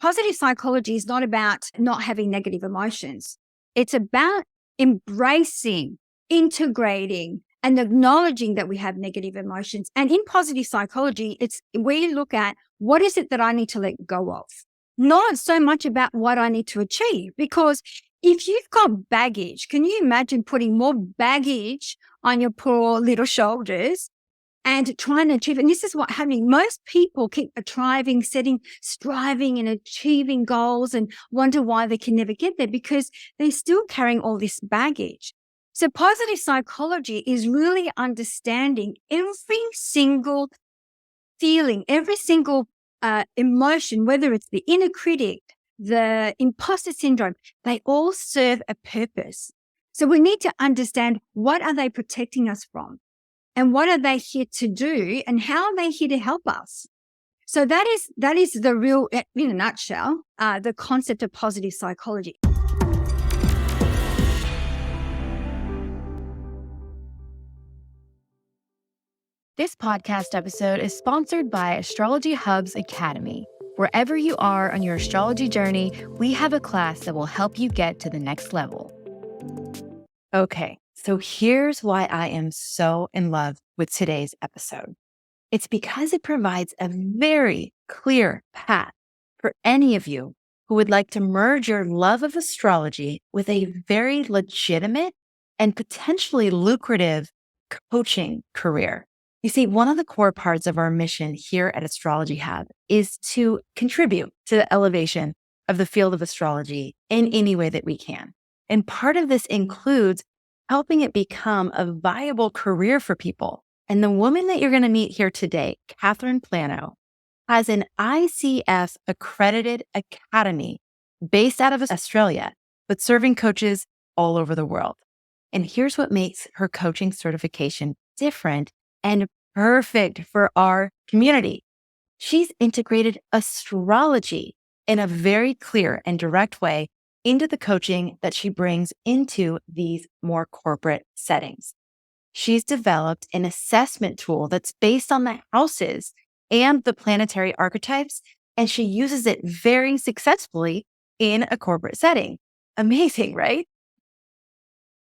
positive psychology is not about not having negative emotions. It's about embracing, integrating, and acknowledging that we have negative emotions. And in positive psychology, we look at what is it that I need to let go of, not so much about what I need to achieve. Because if you've got baggage, can you imagine putting more baggage on your poor little shoulders and trying to achieve? And this is what's happening. Most people keep striving and achieving goals and wonder why they can never get there because they're still carrying all this baggage. So positive psychology is really understanding every single feeling, every single emotion, whether it's the inner critic, the imposter syndrome, they all serve a purpose. So we need to understand, what are they protecting us from? And what are they here to do? And how are they here to help us? So that is the real, in a nutshell, the concept of positive psychology. This podcast episode is sponsored by Astrology Hub's Academy. Wherever you are on your astrology journey, we have a class that will help you get to the next level. Okay, so here's why I am so in love with today's episode. It's because it provides a very clear path for any of you who would like to merge your love of astrology with a very legitimate and potentially lucrative coaching career. You see, one of the core parts of our mission here at Astrology Hub is to contribute to the elevation of the field of astrology in any way that we can. And part of this includes helping it become a viable career for people. And the woman that you're going to meet here today, Catherine Plano, has an ICF accredited academy based out of Australia, but serving coaches all over the world. And here's what makes her coaching certification different and perfect for our community. She's integrated astrology in a very clear and direct way into the coaching that she brings into these more corporate settings. She's developed an assessment tool that's based on the houses and the planetary archetypes, and she uses it very successfully in a corporate setting. Amazing, right?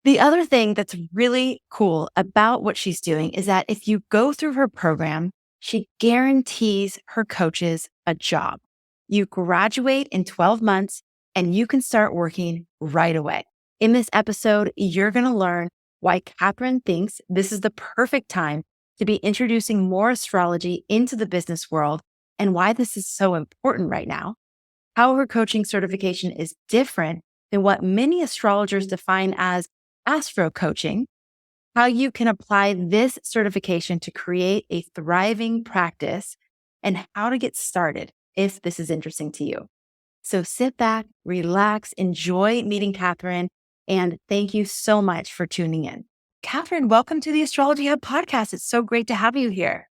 The other thing that's really cool about what she's doing is that if you go through her program, she guarantees her coaches a job. You graduate in 12 months and you can start working right away. In this episode, you're going to learn why Catherine thinks this is the perfect time to be introducing more astrology into the business world and why this is so important right now, how her coaching certification is different than what many astrologers define as Astro coaching, how you can apply this certification to create a thriving practice, and how to get started if this is interesting to you. So sit back, relax, enjoy meeting Catherine, and thank you so much for tuning in. Catherine, welcome to the Astrology Hub podcast. It's so great to have you here.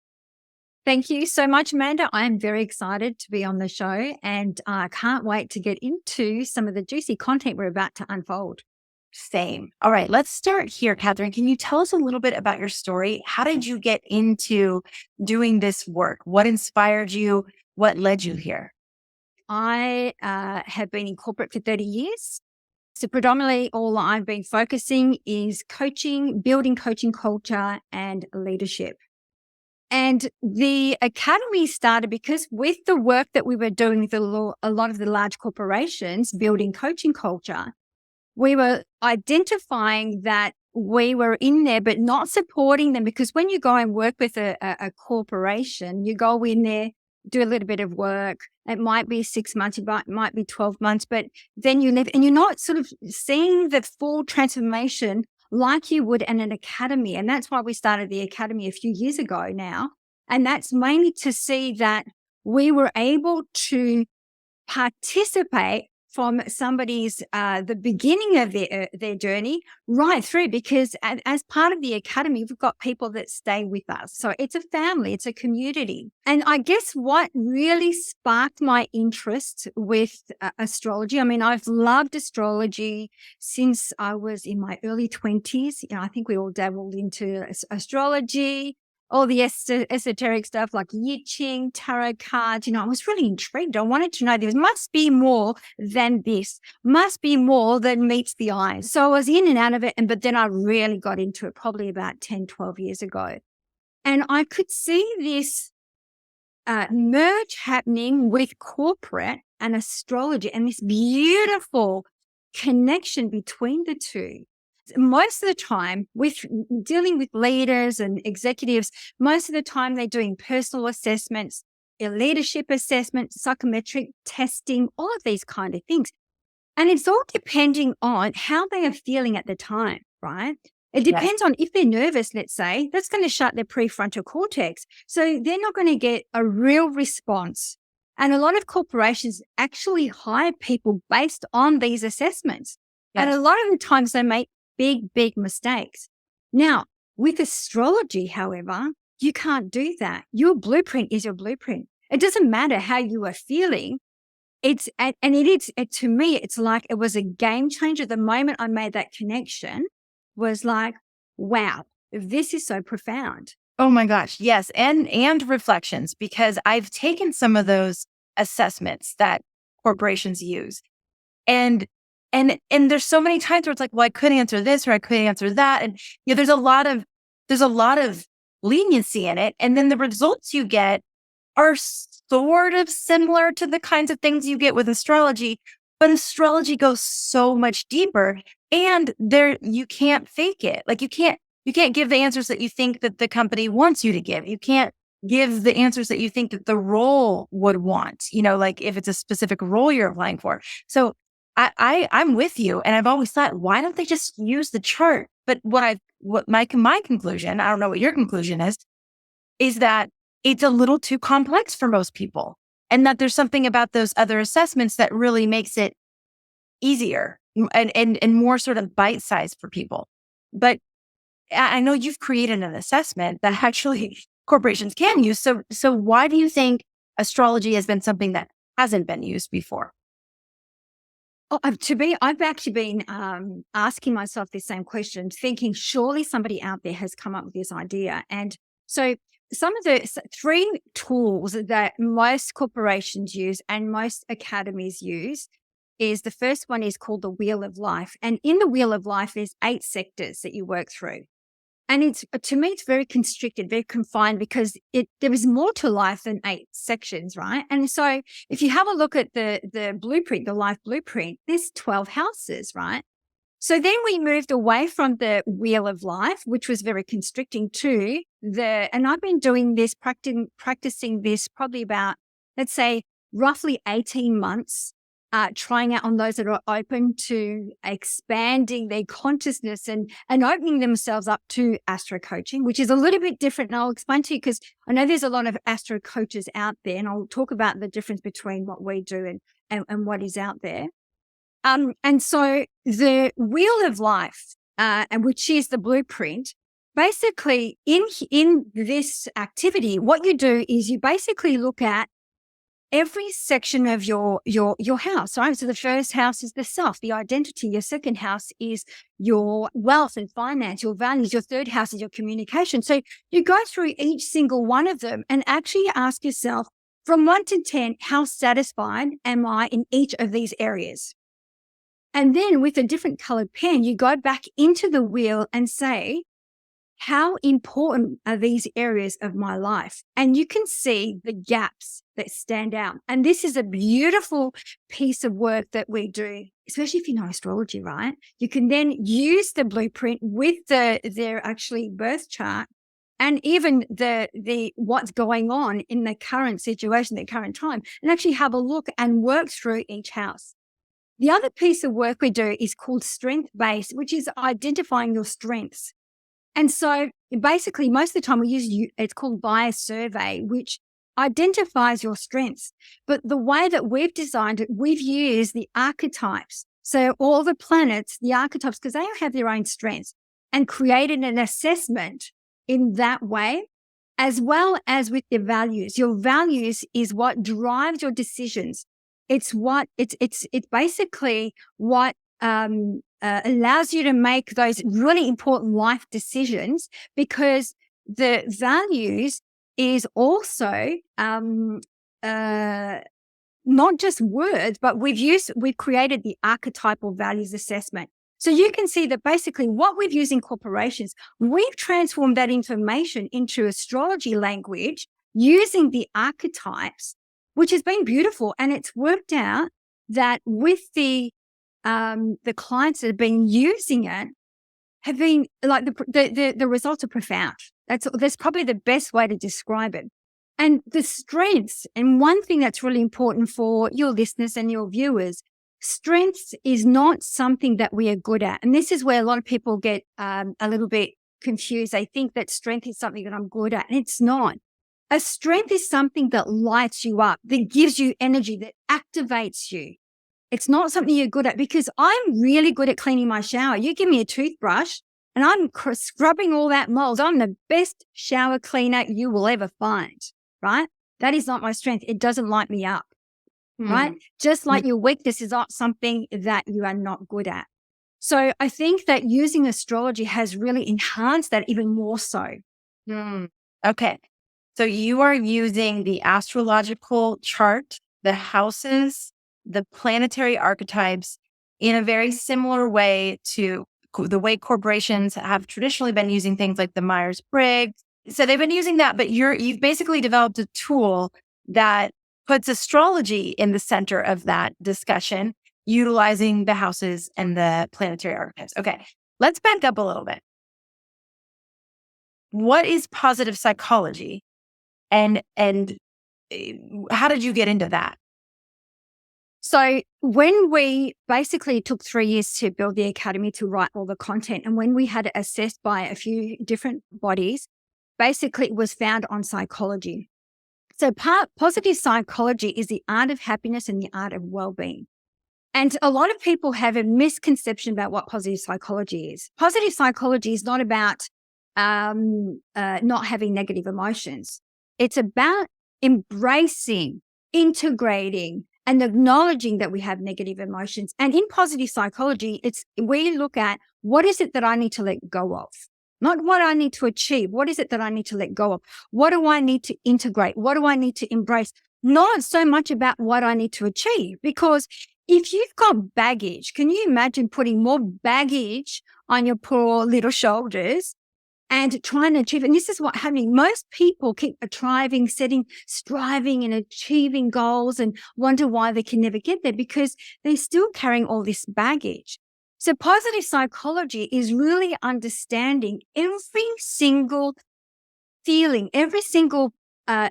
Thank you so much, Amanda. I'm very excited to be on the show, and I can't wait to get into some of the juicy content we're about to unfold. Same. All right, let's start here, Catherine. Can you tell us a little bit about your story? How did you get into doing this work? What inspired you? What led you here? I have been in corporate for 30 years. So predominantly all I've been focusing is coaching, building coaching culture and leadership. And the academy started because with the work that we were doing with a lot of the large corporations, building coaching culture, we were identifying that we were in there, but not supporting them, because when you go and work with a corporation, you go in there, do a little bit of work. It might be 6 months, it might be 12 months, but then you leave and you're not sort of seeing the full transformation like you would in an academy. And that's why we started the academy a few years ago now. And that's mainly to see that we were able to participate from somebody's the beginning of their journey right through, because as part of the academy, we've got people that stay with us. So it's a family, it's a community. And I guess what really sparked my interest with astrology, I mean, I've loved astrology since I was in my early 20s. You know, I think we all dabbled into astrology. all the esoteric stuff like I Ching, tarot cards. I was really intrigued. I wanted to know there must be more than this, must be more than meets the eye. So I was in and out of it. But then I really got into it probably about 10, 12 years ago. And I could see this merge happening with corporate and astrology and this beautiful connection between the two. Most of the time, with dealing with leaders and executives, most of the time they're doing personal assessments, leadership assessments, psychometric testing, all of these kind of things. And it's all depending on how they are feeling at the time, right? It depends on if they're nervous, let's say, that's going to shut their prefrontal cortex. So they're not going to get a real response. And a lot of corporations actually hire people based on these assessments. And a lot of the times they make big mistakes. Now, with astrology, however, you can't do that. Your blueprint is your blueprint. It doesn't matter how you are feeling. To me, it's like it was a game changer. The moment I made that connection was like, wow, this is so profound. Oh my gosh. Yes. And reflections, because I've taken some of those assessments that corporations use. And there's so many times where it's like, well, I could answer this or I could answer that. And there's a lot of leniency in it. And then the results you get are sort of similar to the kinds of things you get with astrology, but astrology goes so much deeper, and you can't fake it. Like you can't give the answers that you think that the company wants you to give. You can't give the answers that you think that the role would want, like if it's a specific role you're applying for. So I'm with you. And I've always thought, why don't they just use the chart? But what my conclusion, I don't know what your conclusion is that it's a little too complex for most people. And that there's something about those other assessments that really makes it easier and more sort of bite-sized for people. But I know you've created an assessment that actually corporations can use. So why do you think astrology has been something that hasn't been used before? Oh, I've actually been asking myself the same question, thinking surely somebody out there has come up with this idea. And so some of the three tools that most corporations use and most academies use is the first one is called the Wheel of Life. And in the Wheel of Life, there's 8 sectors that you work through. And to me, it's very constricted, very confined, because there is more to life than 8 sections, right? And so if you have a look at the blueprint, the life blueprint, there's 12 houses, right? So then we moved away from the Wheel of Life, which was very constricting, and I've been doing this, practicing this probably about, let's say, roughly 18 months, trying out on those that are open to expanding their consciousness and opening themselves up to astro coaching, which is a little bit different. And I'll explain to you, because I know there's a lot of astro coaches out there, and I'll talk about the difference between what we do and what is out there. And so the Wheel of Life, and which is the blueprint, basically in this activity, what you do is you basically look at every section of your house, right? So the first house is the self, the identity. Your second house is your wealth and finance, your values. Your third house is your communication. So you go through each single one of them and actually ask yourself, from 1 to 10, how satisfied am I in each of these areas? And then with a different colored pen, you go back into the wheel and say, how important are these areas of my life? And you can see the gaps that stand out. And this is a beautiful piece of work that we do, especially if you know astrology, right? You can then use the blueprint with their actually birth chart, and even the what's going on in the current situation, the current time, and actually have a look and work through each house. The other piece of work we do is called strength-based, which is identifying your strengths. And so basically, most of the time it's called bias survey, which identifies your strengths. But the way that we've designed it, we've used the archetypes. So all the planets, the archetypes, because they have their own strengths, and created an assessment in that way, as well as with your values. Your values is what drives your decisions. It's basically what allows you to make those really important life decisions, because the values is also not just words, but we've created the archetypal values assessment. So you can see that basically what we've used in corporations, we've transformed that information into astrology language using the archetypes, which has been beautiful. And it's worked out that with the clients that have been using it, have been like the results are profound. That's probably the best way to describe it. And the strengths, and one thing that's really important for your listeners and your viewers, strengths is not something that we are good at. And this is where a lot of people get a little bit confused. They think that strength is something that I'm good at, and it's not. A strength is something that lights you up, that gives you energy, that activates you. It's not something you're good at, because I'm really good at cleaning my shower. You give me a toothbrush and I'm scrubbing all that mold. I'm the best shower cleaner you will ever find, right? That is not my strength. It doesn't light me up, right? Just like your weakness is not something that you are not good at. So I think that using astrology has really enhanced that even more so. Okay. So you are using the astrological chart, the houses, the planetary archetypes in a very similar way to the way corporations have traditionally been using things like the Myers-Briggs. So they've been using that, but you've basically developed a tool that puts astrology in the center of that discussion, utilizing the houses and the planetary archetypes. Okay, let's back up a little bit. What is positive psychology? And how did you get into that? So when we basically took 3 years to build the academy to write all the content, and when we had it assessed by a few different bodies, basically it was found on psychology. So positive psychology is the art of happiness and the art of well-being. And a lot of people have a misconception about what positive psychology is. Positive psychology is not about not having negative emotions. It's about embracing, integrating, and acknowledging that we have negative emotions. And in positive psychology, we look at what is it that I need to let go of, not what I need to achieve. What is it that I need to let go of? What do I need to integrate? What do I need to embrace? Not so much about what I need to achieve, because if you've got baggage, can you imagine putting more baggage on your poor little shoulders and trying to achieve? And this is what's happening. Most people keep striving and achieving goals and wonder why they can never get there, because they're still carrying all this baggage. So positive psychology is really understanding every single feeling, every single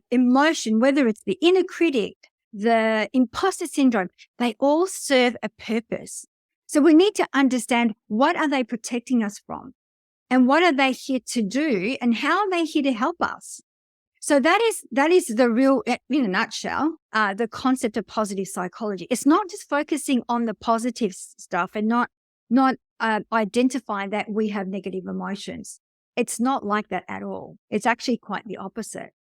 emotion, whether it's the inner critic, the imposter syndrome, they all serve a purpose. So we need to understand, what are they protecting us from? And what are they here to do? And how are they here to help us? So that is the real, in a nutshell, the concept of positive psychology. It's not just focusing on the positive stuff and not identifying that we have negative emotions. It's not like that at all. It's actually quite the opposite.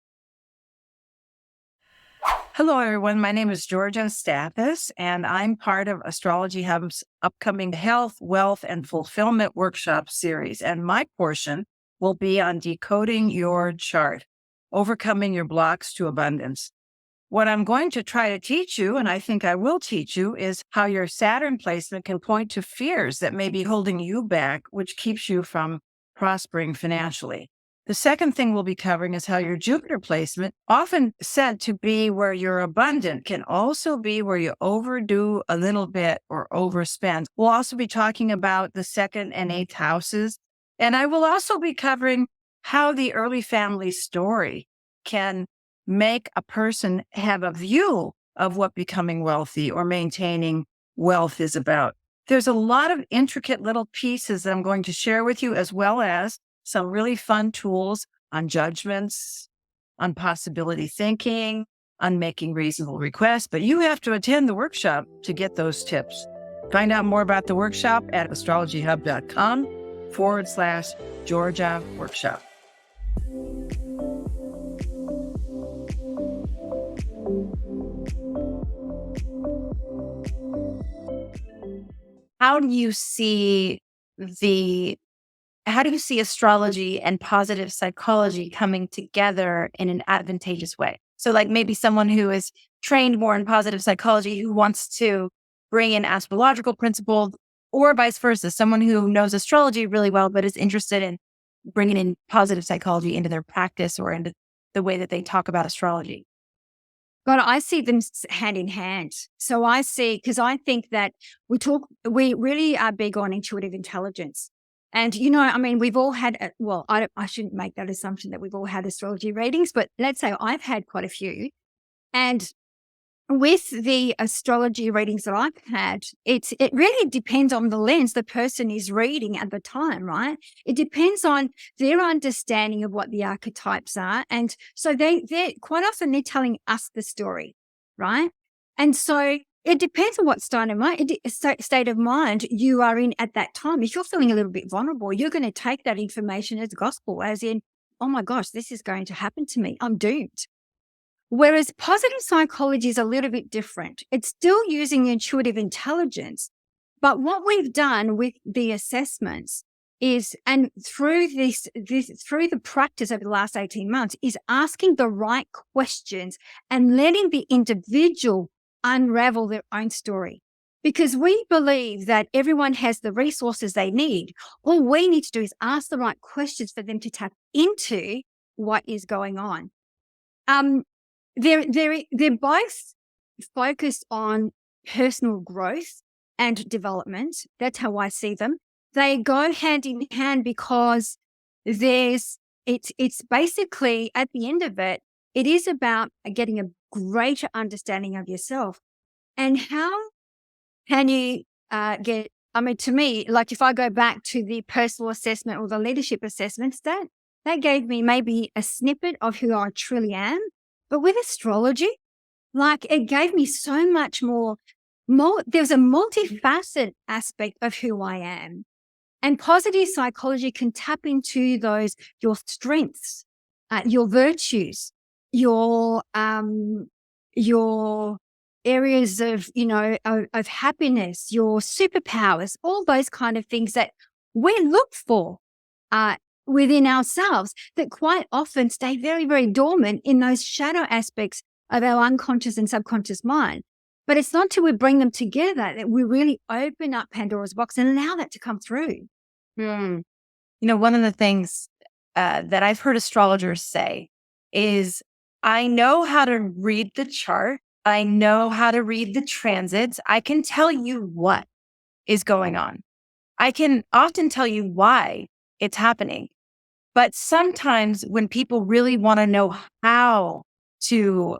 Hello, everyone. My name is Georgia Stathis, and I'm part of Astrology Hub's upcoming Health, Wealth, and Fulfillment Workshop series. And my portion will be on decoding your chart, overcoming your blocks to abundance. What I'm going to try to teach you, and I think I will teach you, is how your Saturn placement can point to fears that may be holding you back, which keeps you from prospering financially. The second thing we'll be covering is how your Jupiter placement, often said to be where you're abundant, can also be where you overdo a little bit or overspend. We'll also be talking about the 2nd and 8th houses. And I will also be covering how the early family story can make a person have a view of what becoming wealthy or maintaining wealth is about. There's a lot of intricate little pieces that I'm going to share with you, as well as some really fun tools on judgments, on possibility thinking, on making reasonable requests. But you have to attend the workshop to get those tips. Find out more about the workshop at astrologyhub.com/Georgia Workshop. How do you see the how do you see astrology and positive psychology coming together in an advantageous way? So like maybe someone who is trained more in positive psychology who wants to bring in astrological principles, or vice versa, someone who knows astrology really well, but is interested in bringing in positive psychology into their practice or into the way that they talk about astrology. God, I see them hand in hand. So I see, because I think that we really are big on intuitive intelligence. And, I mean, we've all had, I shouldn't make that assumption that we've all had astrology readings, but let's say I've had quite a few. And with the astrology readings that I've had, it really depends on the lens the person is reading at the time, right? It depends on their understanding of what the archetypes are. And so they're quite often they're telling us the story, right? And so it depends on what state of mind you are in at that time. If you're feeling a little bit vulnerable, you're going to take that information as gospel, as in, oh my gosh, this is going to happen to me. I'm doomed. Whereas positive psychology is a little bit different. It's still using intuitive intelligence, but what we've done with the assessments is, and through through the practice over the last 18 months, is asking the right questions and letting the individual unravel their own story. Because we believe that everyone has the resources they need. All we need to do is ask the right questions for them to tap into what is going on. They're both focused on personal growth and development. That's how I see them. They go hand in hand because it's basically at the end of it, it is about getting a greater understanding of yourself. And how can you get, I mean, to me, like if I go back to the personal assessment or the leadership assessments, that gave me maybe a snippet of who I truly am. But with astrology, like it gave me so much more, there's a multifaceted aspect of who I am. And positive psychology can tap into your strengths, your virtues, your areas of, of happiness, your superpowers, all those kind of things that we look for within ourselves that quite often stay very, very dormant in those shadow aspects of our unconscious and subconscious mind. But it's not till we bring them together that we really open up Pandora's box and allow that to come through. One of the things that I've heard astrologers say is, I know how to read the chart. I know how to read the transits. I can tell you what is going on. I can often tell you why it's happening. But sometimes when people really want to know how to,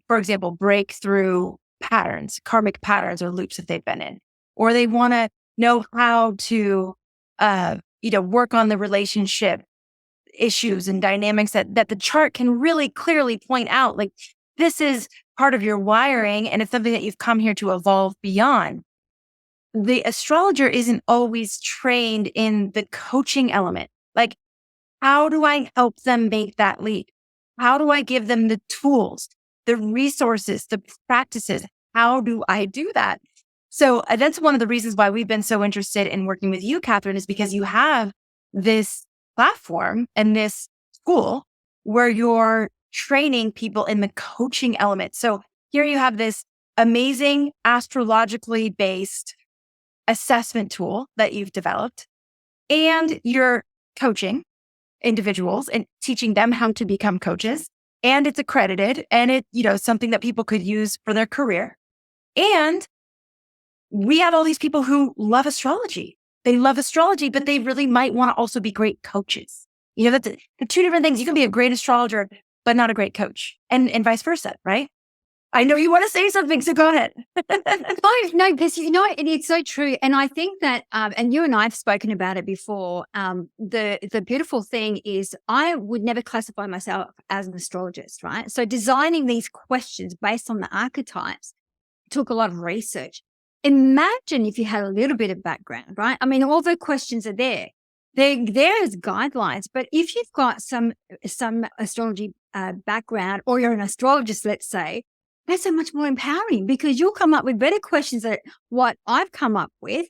for example, break through patterns, karmic patterns or loops that they've been in, or they want to know how to, work on the relationship issues and dynamics that the chart can really clearly point out, like this is part of your wiring and it's something that you've come here to evolve beyond. The astrologer isn't always trained in the coaching element. Like, how do I help them make that leap? How do I give them the tools, the resources, the practices? How do I do that? So that's one of the reasons why we've been so interested in working with you, Catherine, is because you have this platform and this school where you're training people in the coaching element. So here you have this amazing astrologically based assessment tool that you've developed, and you're coaching individuals and teaching them how to become coaches. And it's accredited, and it's something that people could use for their career. And we have all these people who love astrology. They love astrology, but they really might want to also be great coaches. That's the two different things. You can be a great astrologer, but not a great coach, and vice versa, right? I know you want to say something, so go ahead. No, because it's so true. And I think that, and you and I have spoken about it before, the beautiful thing is I would never classify myself as an astrologist, right? So designing these questions based on the archetypes took a lot of research. Imagine if you had a little bit of background, right? I mean, all the questions are there. They're there as guidelines, but if you've got some astrology background, or you're an astrologist, let's say, that's so much more empowering because you'll come up with better questions than what I've come up with.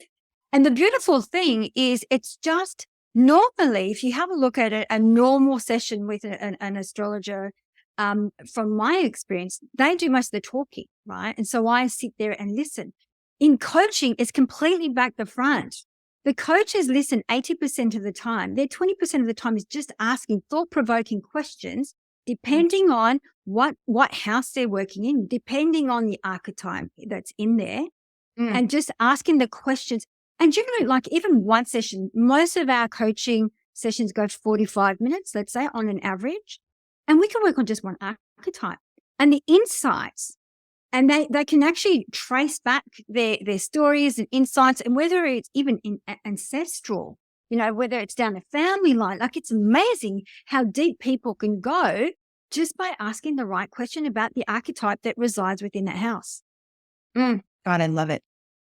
And the beautiful thing is it's just normally, if you have a look at a normal session with an astrologer, from my experience, they do most of the talking, right? And so I sit there and listen. In coaching, it's completely back the front. The coaches listen 80% of the time. Their 20% of the time is just asking thought-provoking questions, depending on what house they're working in, depending on the archetype that's in there, and just asking the questions. And generally, like even one session, most of our coaching sessions go 45 minutes, let's say, on an average. And we can work on just one archetype. And the insights, and they can actually trace back their stories and insights, and whether it's even ancestral, whether it's down the family line. Like, it's amazing how deep people can go just by asking the right question about the archetype that resides within that house. God, I love it.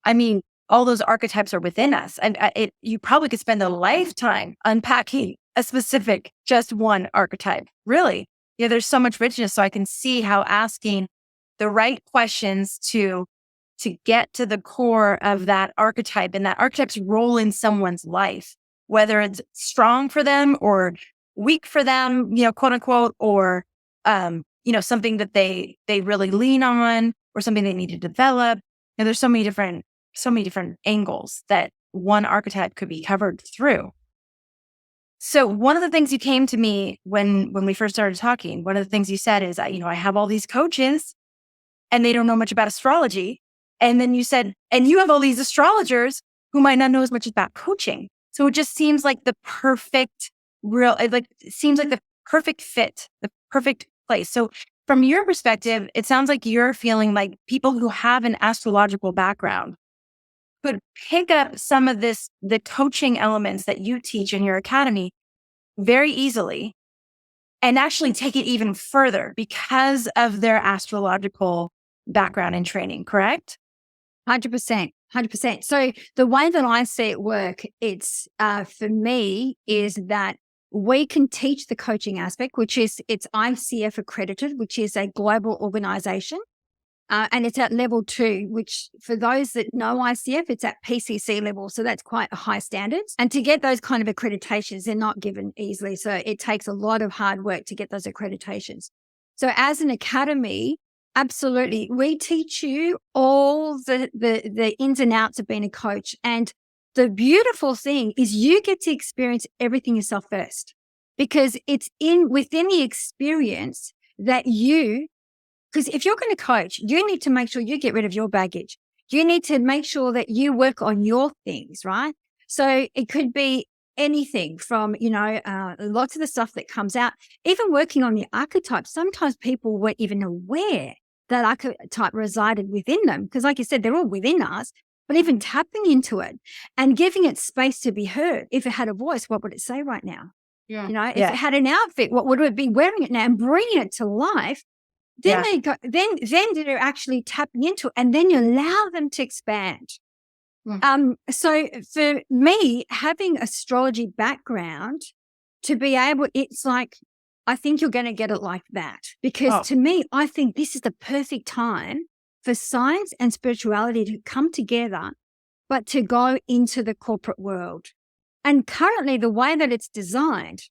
I mean, all those archetypes are within us. And you probably could spend a lifetime unpacking a specific, just one archetype. Really. Yeah, there's so much richness. So I can see how asking the right questions to get to the core of that archetype and that archetype's role in someone's life, whether it's strong for them or weak for them, quote unquote, or, something that they really lean on or something they need to develop. And there's so many different angles that one archetype could be covered through. So one of the things you came to me when we first started talking, one of the things you said is, I have all these coaches and they don't know much about astrology. And then you said, and you have all these astrologers who might not know as much about coaching. So it just seems like the perfect the perfect fit, the perfect place. So from your perspective, it sounds like you're feeling like people who have an astrological background could pick up some of the coaching elements that you teach in your academy very easily and actually take it even further because of their astrological background and training, correct? 100%. 100%. So the way that I see it work, it's for me, is that we can teach the coaching aspect, it's ICF accredited, which is a global organization. And it's at level 2, which for those that know ICF, it's at PCC level. So that's quite a high standards. And to get those kind of accreditations, they're not given easily. So it takes a lot of hard work to get those accreditations. So as an academy, absolutely, we teach you all the ins and outs of being a coach. And the beautiful thing is you get to experience everything yourself first, because it's within the experience that because if you're going to coach, you need to make sure you get rid of your baggage. You need to make sure that you work on your things, right? So it could be anything from, lots of the stuff that comes out, even working on the archetype. Sometimes people weren't even aware that archetype resided within them. Because like you said, they're all within us, but even tapping into it and giving it space to be heard. If it had a voice, what would it say right now? Yeah. If it had an outfit, what would it be wearing it now and bringing it to life? Then they go, then they're actually tapping into it, and then you allow them to expand. So for me, having astrology background to be able, it's like, I think you're going to get it like that, because to me, I think this is the perfect time for science and spirituality to come together, but to go into the corporate world. And currently the way that it's designed,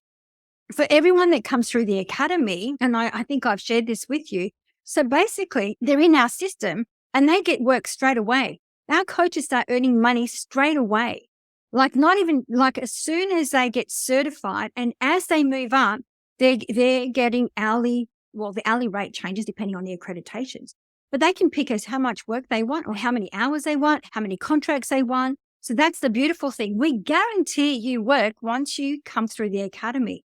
for everyone that comes through the academy, and I think I've shared this with you. So basically, they're in our system and they get work straight away. Our coaches start earning money straight away. Like not even like as soon as they get certified, and as they move up, they're getting hourly. Well, the hourly rate changes depending on the accreditations, but they can pick as how much work they want or how many hours they want, how many contracts they want. So that's the beautiful thing. We guarantee you work once you come through the academy.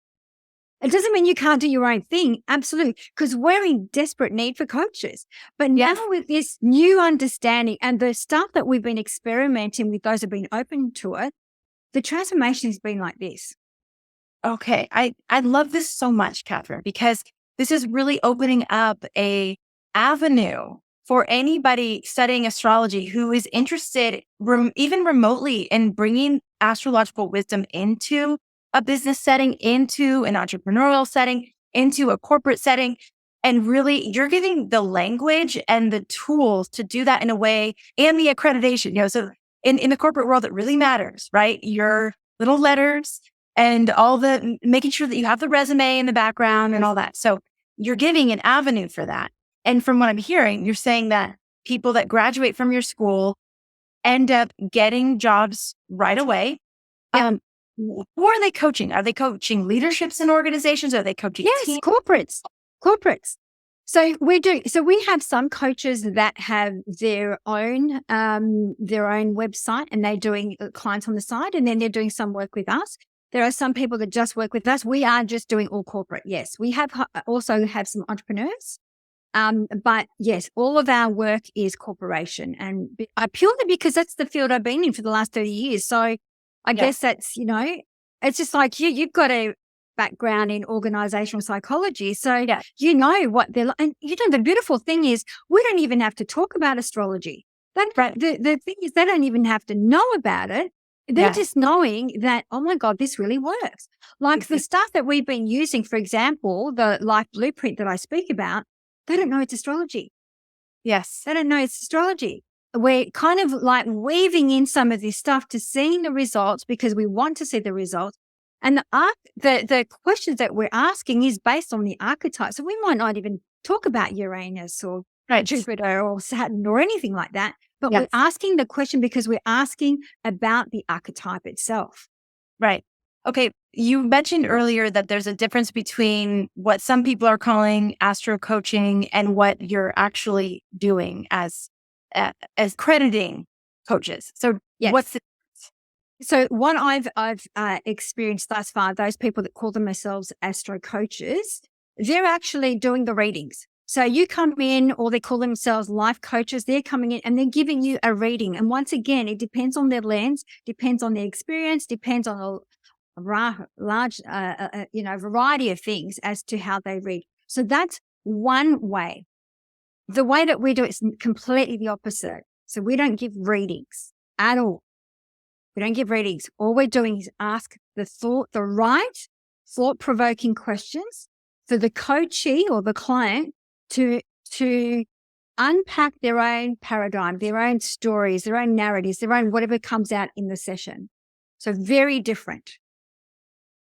It doesn't mean you can't do your own thing. Absolutely. Because we're in desperate need for coaches. But now with this new understanding and the stuff that we've been experimenting with, those who've been open to it, the transformation has been like this. Okay. I love this so much, Catherine, because this is really opening up a avenue for anybody studying astrology who is interested even remotely in bringing astrological wisdom into a business setting, into an entrepreneurial setting, into a corporate setting. And really, you're giving the language and the tools to do that in a way, and the accreditation, so in the corporate world, it really matters, right? You're little letters and all the making sure that you have the resume in the background and all that. So you're giving an avenue for that. And from what I'm hearing, you're saying that people that graduate from your school end up getting jobs right away. Who are they coaching? Are they coaching leaderships in organizations? Are they coaching teams? Corporates. So we have some coaches that have their own website and they're doing clients on the side, and then they're doing some work with us. There are some people that just work with us. We are just doing all corporate. Yes, we have also have some entrepreneurs. But yes, all of our work is corporation, and purely because that's the field I've been in for the last 30 years. So I guess that's, it's just like you've got a background in organizational psychology. So you know what they're like. And the beautiful thing is we don't even have to talk about astrology. The thing is they don't even have to know about it. They're just knowing that, oh my God, this really works. Like the stuff that we've been using, for example, the life blueprint that I speak about, they don't know it's astrology. Yes. They don't know it's astrology. We're kind of like weaving in some of this stuff to seeing the results because we want to see the results. And the questions that we're asking is based on the archetype. So we might not even talk about Uranus or Jupiter or Saturn or anything like that. But we're asking the question because we're asking about the archetype itself. Right. Okay. You mentioned earlier that there's a difference between what some people are calling astro coaching and what you're actually doing as crediting coaches. So what's the So what I've experienced thus far, those people that call themselves astro coaches, they're actually doing the readings. So you come in, or they call themselves life coaches, they're coming in and they're giving you a reading. And once again, it depends on their lens, depends on their experience, depends on a large, variety of things as to how they read. So that's one way. The way that we do it is completely the opposite. So we don't give readings at all. We don't give readings. All we're doing is ask the right thought-provoking questions for the coachee or the client to unpack their own paradigm, their own stories, their own narratives, their own whatever comes out in the session. So very different.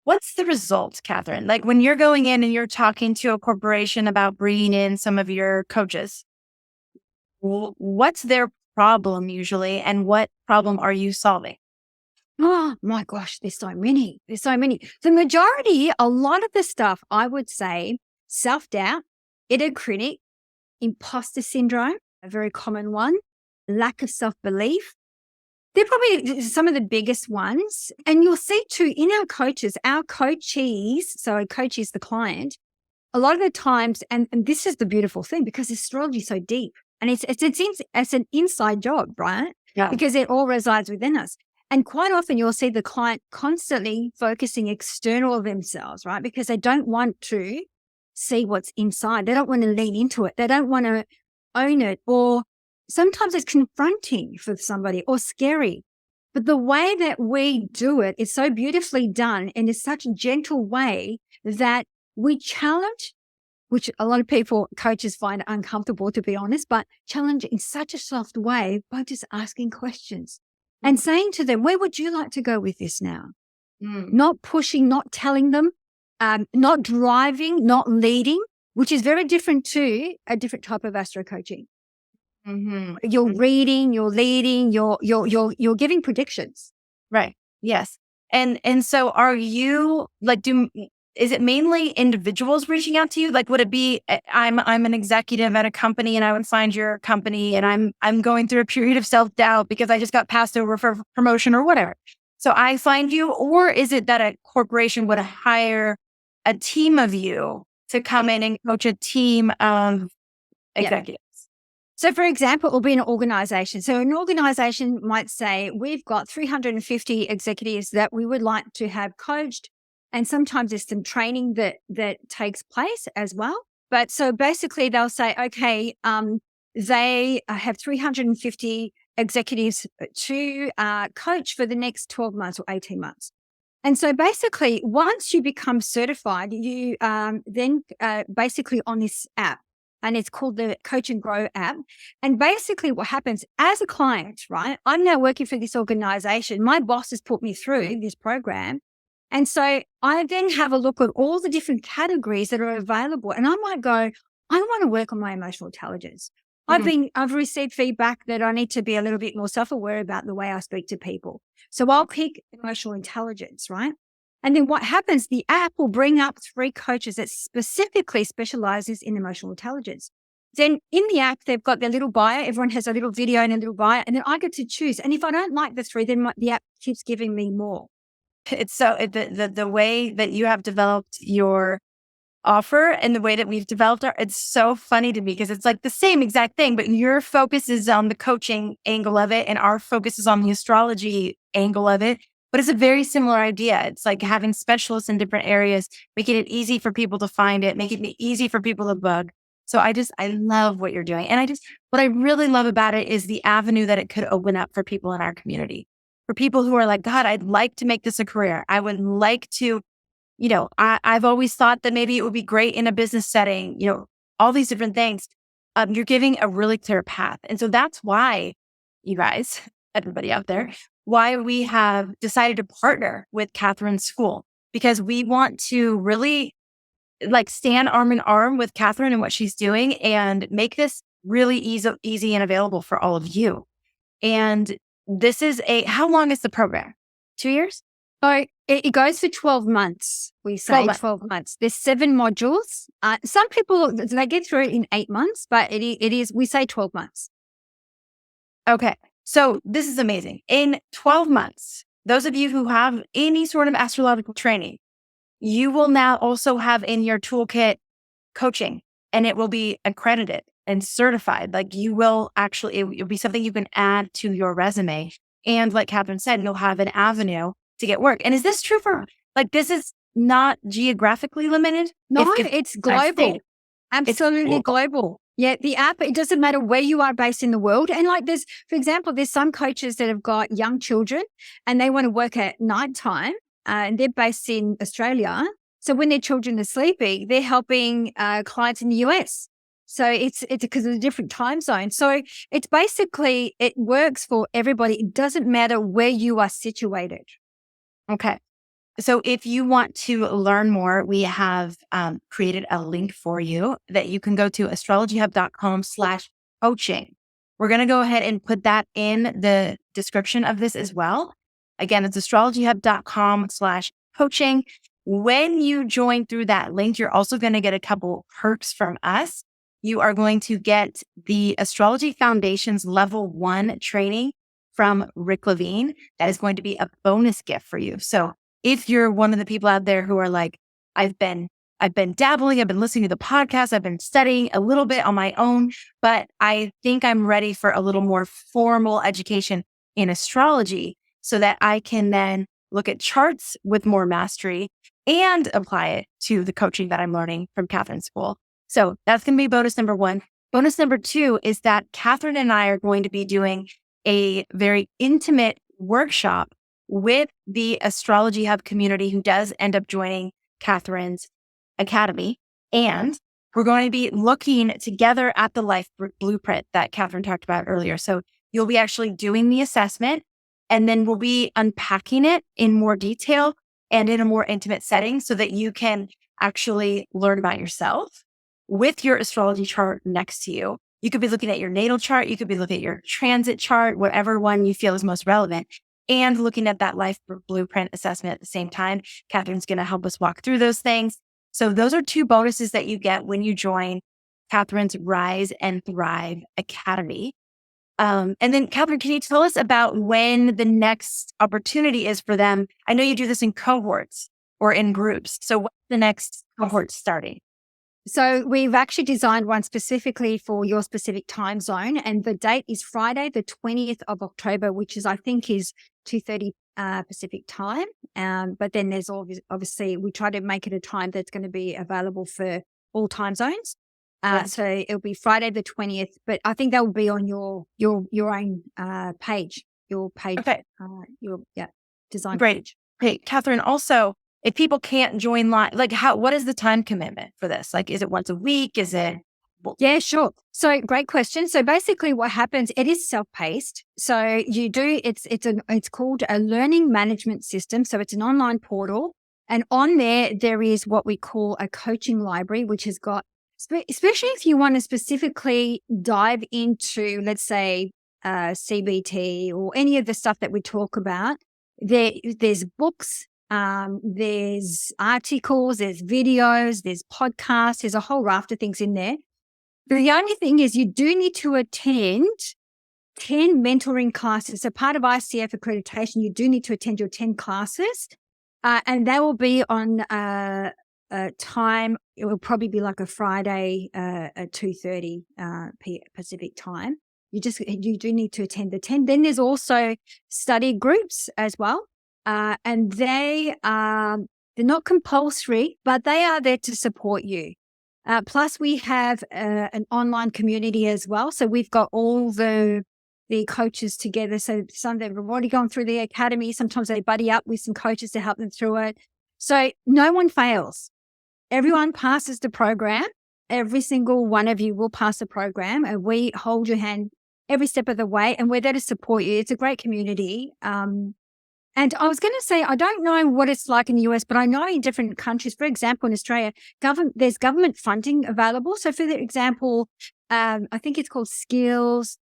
What's the result, Catherine? Like when you're going in and you're talking to a corporation about bringing in some of your coaches, what's their problem usually, and what problem are you solving? Oh my gosh, there's so many. The majority, a lot of the stuff, I would say, self-doubt, inner critic, imposter syndrome, a very common one, lack of self-belief. They're probably some of the biggest ones. And you'll see too in our coaches, our coachees, so a coach is the client, a lot of the times, and this is the beautiful thing because astrology is so deep and it's an inside job, right? Yeah. Because it all resides within us. And quite often you'll see the client constantly focusing external of themselves, right? Because they don't want to see what's inside. They don't want to lean into it. They don't want to own it, or sometimes it's confronting for somebody or scary. But the way that we do it is so beautifully done and is such a gentle way that we challenge, which a lot of people, coaches find uncomfortable, to be honest, but challenge in such a soft way by just asking questions and saying to them, where would you like to go with this now? Not pushing, not telling them, not driving, not leading, which is very different to a different type of astro coaching. You're reading, you're leading, you're giving predictions. Right. Yes. And so are you like, is it mainly individuals reaching out to you? Like, would it be, I'm an executive at a company and I would find your company and I'm going through a period of self-doubt because I just got passed over for promotion or whatever. So I find you, or is it that a corporation would hire a team of you to come in and coach a team of executives? So, for example, it will be an organization. So an organization might say, we've got 350 executives that we would like to have coached. And sometimes there's some training that takes place as well. But so basically they'll say, okay, they have 350 executives to coach for the next 12 months or 18 months. And so basically, once you become certified, you then basically on this app, and it's called the Coach and Grow app. And basically what happens as a client, right? I'm now working for this organization. My boss has put me through this program. And so I then have a look at all the different categories that are available. And I might go, I want to work on my emotional intelligence. I've received feedback that I need to be a little bit more self-aware about the way I speak to people. So I'll pick emotional intelligence, right? And then what happens, the app will bring up 3 coaches that specifically specializes in emotional intelligence. Then in the app, they've got their little bio. Everyone has a little video and a little bio, and then I get to choose. And if I don't like the 3, then the app keeps giving me more. It's so the way that you have developed your offer and the way that we've developed it's so funny to me because it's like the same exact thing, but your focus is on the coaching angle of it and our focus is on the astrology angle of it. But it's a very similar idea. It's like having specialists in different areas, making it easy for people to find it, making it easy for people to bug. So I love what you're doing. And what I really love about it is the avenue that it could open up for people in our community. For people who are like, God, I'd like to make this a career. I would like to, I've always thought that maybe it would be great in a business setting, all these different things. You're giving a really clear path. And so that's why you guys, everybody out there, why we have decided to partner with Catherine's school, because we want to really stand arm in arm with Catherine and what she's doing and make this really easy and available for all of you. And this is how long is the program? 2 years? So it goes for 12 months. We say 12 months. There's 7 modules. Some people, they get through it in 8 months, but we say 12 months. Okay. So this is amazing. In 12 months, those of you who have any sort of astrological training, you will now also have in your toolkit coaching, and it will be accredited and certified. You will actually, it will be something you can add to your resume. And like Catherine said, you'll have an avenue to get work. And is this true for, this is not geographically limited? No, it's global. Absolutely global. Yeah, the app, it doesn't matter where you are based in the world. And for example, there's some coaches that have got young children and they want to work at nighttime and they're based in Australia. So when their children are sleeping, they're helping clients in the US. So it's because of the different time zones. So it's basically, it works for everybody. It doesn't matter where you are situated. Okay. So if you want to learn more, we have created a link for you that you can go to astrologyhub.com/coaching. We're going to go ahead and put that in the description of this as well. Again, it's astrologyhub.com/coaching. When you join through that link, you're also going to get a couple perks from us. You are going to get the Astrology Foundations Level 1 training from Rick Levine. That is going to be a bonus gift for you. So if you're one of the people out there who are like, I've been dabbling, I've been listening to the podcast, I've been studying a little bit on my own, but I think I'm ready for a little more formal education in astrology so that I can then look at charts with more mastery and apply it to the coaching that I'm learning from Catherine's school. So that's going to be bonus number 1. Bonus number 2 is that Catherine and I are going to be doing a very intimate workshop with the Astrology Hub community who does end up joining Catherine's academy. And we're going to be looking together at the life blueprint that Catherine talked about earlier. So you'll be actually doing the assessment and then we'll be unpacking it in more detail and in a more intimate setting so that you can actually learn about yourself with your astrology chart next to you. You could be looking at your natal chart. You could be looking at your transit chart, whatever one you feel is most relevant, and looking at that life blueprint assessment at the same time. Catherine's going to help us walk through those things. So those are 2 bonuses that you get when you join Catherine's Rise and Thrive Academy. And then Catherine, can you tell us about when the next opportunity is for them? I know you do this in cohorts or in groups. So what's the next cohort starting? So we've actually designed one specifically for your specific time zone. And the date is Friday, the 20th of October, which is, I think, is 2:30 Pacific time. But then there's obviously, we try to make it a time that's going to be available for all time zones. Yes. So it'll be Friday the 20th, but I think that will be on your own page, your page, Okay. Design Great. page. Hey, Catherine, also, if people can't join live, what is the time commitment for this? Is it once a week? Is it Yeah, sure. So great question. So basically what happens, it is self-paced. So it's called a learning management system. So it's an online portal. And on there is what we call a coaching library, which has got, especially if you want to specifically dive into, let's say, CBT or any of the stuff that we talk about, there's books, there's articles, there's videos, there's podcasts, there's a whole raft of things in there. The only thing is you do need to attend 10 mentoring classes. So part of ICF accreditation, you do need to attend your 10 classes, and they will be on time. It will probably be like a Friday at 2:30 Pacific time. You do need to attend the 10. Then there's also study groups as well, and they're not compulsory, but they are there to support you. Plus, we have an online community as well. So we've got all the coaches together. So some of them have already gone through the academy. Sometimes they buddy up with some coaches to help them through it. So no one fails. Everyone passes the program. Every single one of you will pass the program, and we hold your hand every step of the way, and we're there to support you. It's a great community. And I was going to say, I don't know what it's like in the US, but I know in different countries, for example, in Australia, there's government funding available. So for example, I think it's called Skills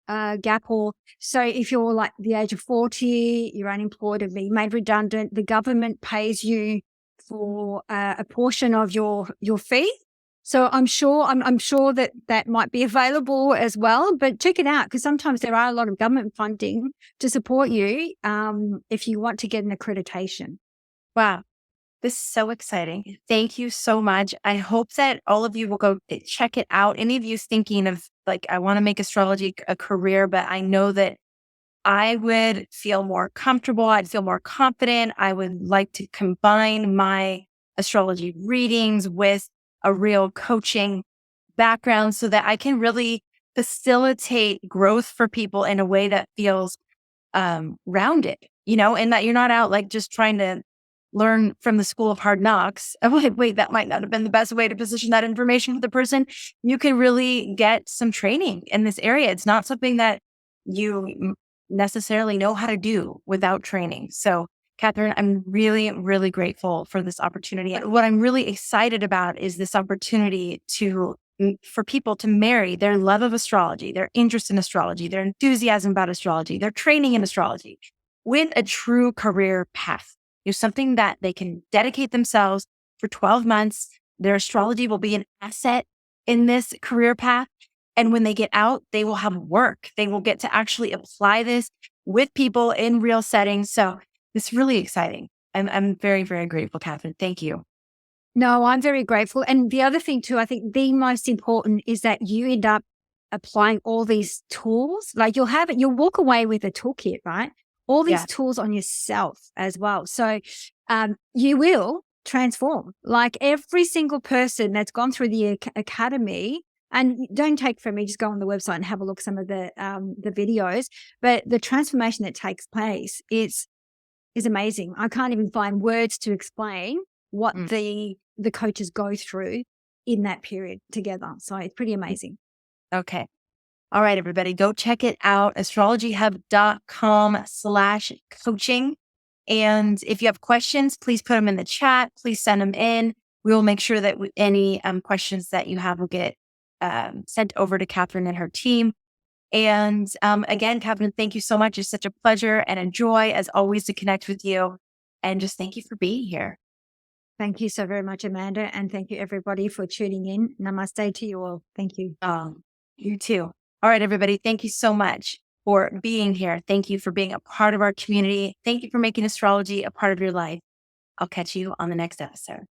Gap. Or so if you're like the age of 40, you're unemployed or being made redundant, the government pays you for a portion of your fee. So I'm sure that might be available as well, but check it out, because sometimes there are a lot of government funding to support you if you want to get an accreditation. Wow. This is so exciting. Thank you so much. I hope that all of you will go check it out. Any of you thinking of like, I want to make astrology a career, but I know that I would feel more comfortable. I'd feel more confident. I would like to combine my astrology readings with a real coaching background so that I can really facilitate growth for people in a way that feels rounded, and that you're not out like just trying to learn from the school of hard knocks. Oh, wait, that might not have been the best way to position that information for the person. You can really get some training in this area. It's not something that you necessarily know how to do without training. So Catherine, I'm really, really grateful for this opportunity. And what I'm really excited about is this opportunity for people to marry their love of astrology, their interest in astrology, their enthusiasm about astrology, their training in astrology with a true career path. Something that they can dedicate themselves for 12 months. Their astrology will be an asset in this career path. And when they get out, they will have work. They will get to actually apply this with people in real settings. So it's really exciting. I'm very, very grateful, Catherine. Thank you. No, I'm very grateful. And the other thing too, I think the most important is that you end up applying all these tools. Like you'll walk away with a toolkit, right? All these tools on yourself as well. So you will transform. Like every single person that's gone through the academy, and don't take from me, just go on the website and have a look at some of the videos. But the transformation that takes place is amazing. I can't even find words to explain what the coaches go through in that period together. So it's pretty amazing. Okay. All right, everybody, go check it out. astrologyhub.com/coaching. And if you have questions, please put them in the chat. Please send them in. We will make sure that any questions that you have will get sent over to Catherine and her team. And again, Catherine, thank you so much. It's such a pleasure and a joy, as always, to connect with you. And just thank you for being here. Thank you so very much, Amanda. And thank you, everybody, for tuning in. Namaste to you all. Thank you. You too. All right, everybody. Thank you so much for being here. Thank you for being a part of our community. Thank you for making astrology a part of your life. I'll catch you on the next episode.